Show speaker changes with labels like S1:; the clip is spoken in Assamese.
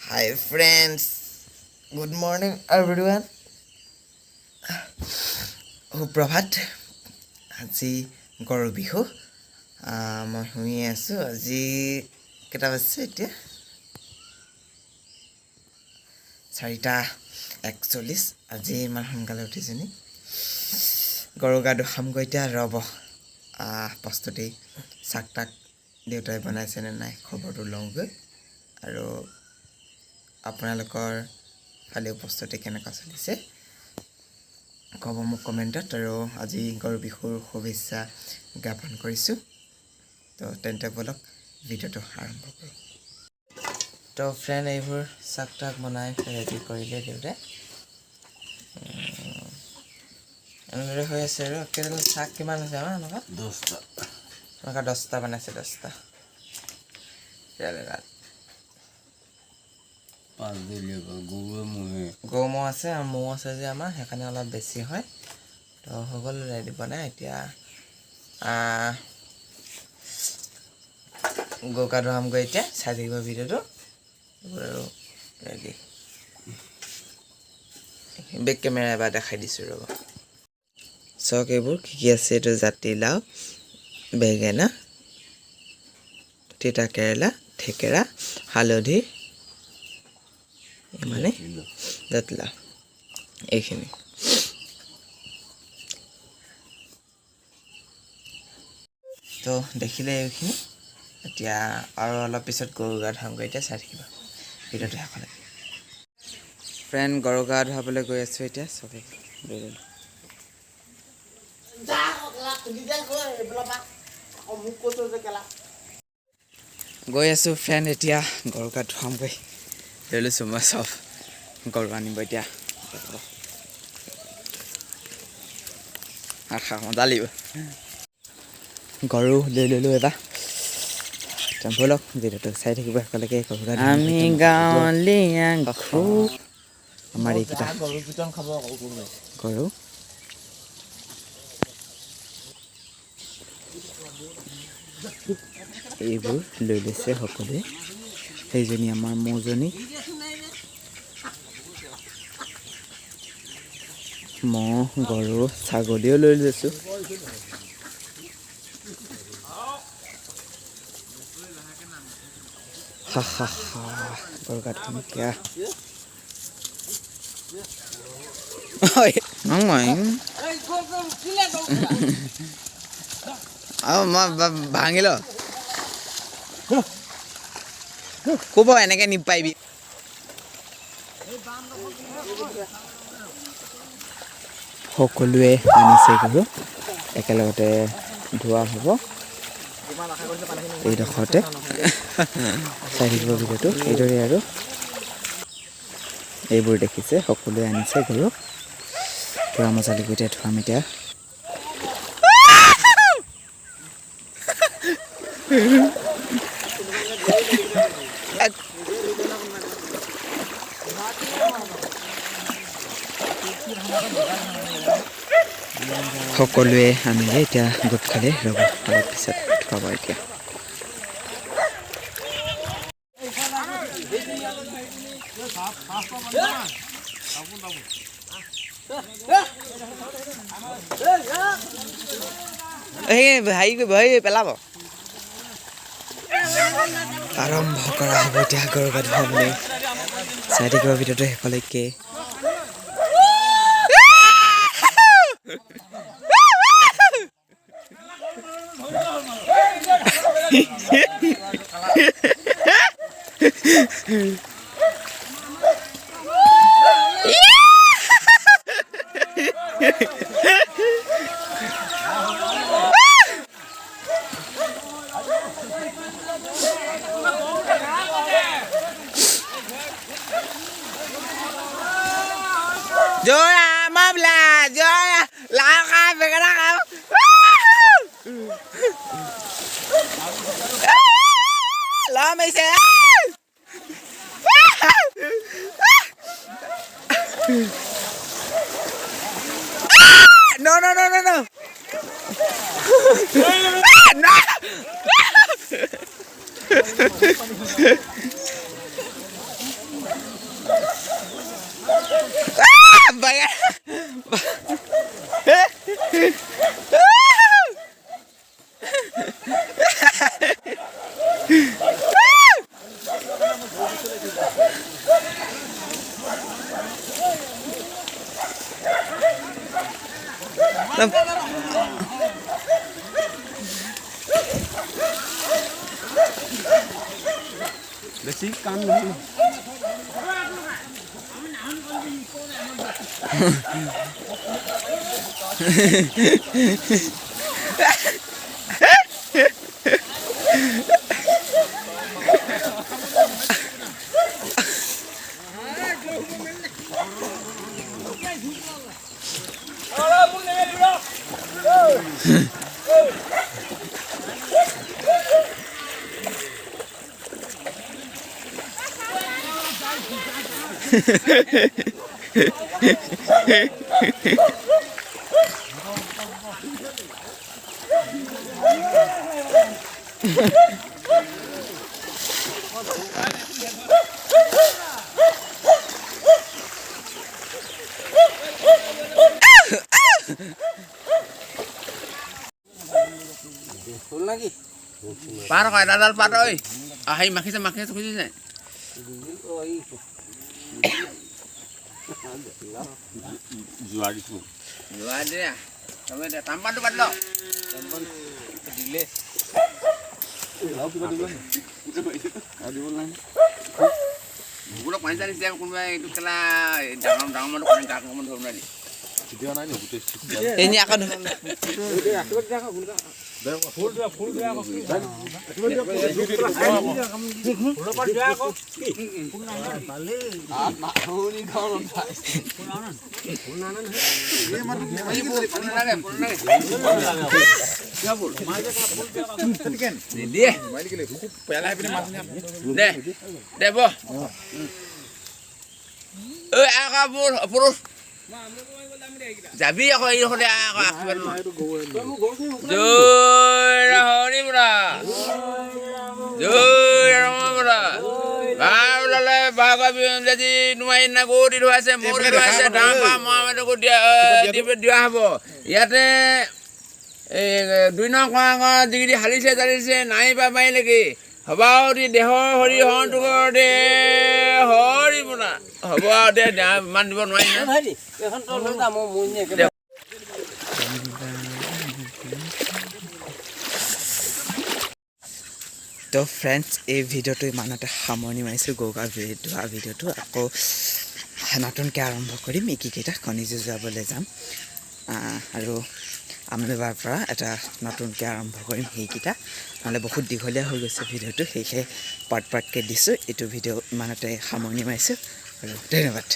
S1: Hi friends, good morning everyone. সুপ্ৰভাত আজি গৰু বিহু মই শুই আছোঁ আজি কেইটা বাজিছে এতিয়া 4:41 আজি ইমান সোনকালে উঠিছোঁ নি গৰু গা ধুৱামগৈ এতিয়া ৰ'ব প্ৰস্তুতি চাক তাক দেউতাই বনাইছেনে নাই খবৰটো লওঁগৈ আৰু আপোনালোকৰ ফালেও প্ৰস্তুতি কেনেকুৱা চলিছে ক'ব মোক কমেণ্টত আৰু আজি গৰু বিহুৰ শুভেচ্ছা জ্ঞাপন কৰিছোঁ তো তেন্তে বলক ভিডিঅ'টো আৰম্ভ কৰোঁ তো ফ্ৰেণ্ড এইবোৰ চাক তাক বনাই ৰেডি কৰিলে দেউতাই এনেদৰে হৈ আছে আৰু কেইডাল চাক কিমান হৈছে আমাৰ এনেকুৱা 10টা বনাইছে 10টা গৰু ম'হ আছে আৰু ম'হ আছে যে আমাৰ সেইকাৰণে অলপ বেছি হয় তো সকলো ৰেডি বনাই এতিয়া গৰু গা ধুৱামগৈ এতিয়া চাই থাকিব ভিডিঅ'টো এইবোৰ আৰু ৰেডি বেক কেমেৰা এবাৰ দেখাই দিছোঁ ৰ'ব চাওক এইবোৰ কি আছে এইটো জাতিলাও বেঙেনা তিতা কেৰেলা থেকেৰা হালধি মানে জাতিলাও এইখিনি তো দেখিলে এইখিনি এতিয়া আৰু অলপ পিছত গৰু গা ধুৱামগৈ এতিয়া চাই থাকিব ভিডিঅ'টো শেষলৈকে ফ্ৰেণ্ড গৰু গা ধুৱাবলৈ গৈ আছোঁ এতিয়া চবে গৈ আছোঁ ফ্ৰেণ্ড এতিয়া গৰু গা ধুৱামগৈ লৈ লৈছোঁ মই চব গৰু আনিব এতিয়া মজা লাগিব গৰু লৈ ল'লোঁ এবাৰ ব'লক ভিডিঅ'টো চাই থাকিব একেলগে আমি গাঁৱলীয়া আমাৰ এইকেইটা গৰু এইবোৰ লৈ লৈছে সকলোৱে সেইজনী আমাৰ মৌজনী ম'হ গৰু ছাগলীও লৈ লৈছোঁ গৰু গা ধুৱাম এতিয়া মই ভাঙিল ক'ব এনেকৈ নিপাইবি সকলোৱে আনিছে গৰু একেলগতে ধোৱা হ'ব এইডোখৰতে চাই থাকিব ভিডিঅ'টো এইদৰে আৰু এইবোৰ দেখিছে সকলোৱে আনিছে গৰু পূৰা মজা লাগিব এতিয়া ধোৱাম এতিয়া সকলোৱে আনিলে এতিয়া গোট খালে ৰ'ব অলপ পিছত ধোৱাব এতিয়া হেৰি পেলাব আৰম্ভ কৰা হ'ব এতিয়া গৰু গা ধুৱাবলৈ চাই থাকিব ভিডিঅ'টো শেষলৈকে Jora, mabla, Jora, la cabe, la me dice, no, no, no, no, no. No.
S2: বেছি কাম নহয়
S3: Par kok dadal par oi. Ahai makhise khujis ne.
S2: जुआरी को
S3: Juade ya. Kamu dah tampan tu padlo.
S2: तंबन दिले लाउ किबा दिबो आ दिबो ना
S3: Bulok main tadi siapa kunba itu kala dangam mana kau nak ngomong dulu ni.
S2: चिटिया ना नि गुटे चिटिया
S1: ini akan Jabi ako ini ko dia ako akibat mo. Joy rahoni bra. Joy rahoni bra. Baulale bagabi jadi nuai na godi doase mori doase damba Muhammad ko dia dia habo. Yate 2 নং কোৱা ডিগ্ৰী হালিছে নাই পাই লাগি হবাউৰি দেহৰ হৰি হন্තු দে হৰি বুনা হ'ব দে মান দিব নোৱাৰি না এখন তলন দাম মুনি একে তো ফ্ৰেণ্ডছ এই ভিডিঅ'টো ইমানতে সামৰণি মাৰিছোঁ গৌকা ভিডিঅ'টো আকৌ নতুনকৈ আৰম্ভ কৰিম এইকেইটা কণী যুঁজাবলৈ যাম আৰু আমলেবাৰ পৰা এটা নতুনকৈ আৰম্ভ কৰিম সেইকেইটা নহ'লে বহুত দীঘলীয়া হৈ গৈছে ভিডিঅ'টো সেয়েহে পাৰ্টকৈ দিছোঁ এইটো ভিডিঅ' ইমানতে সামৰণি মাৰিছোঁ আৰু ধন্যবাদ।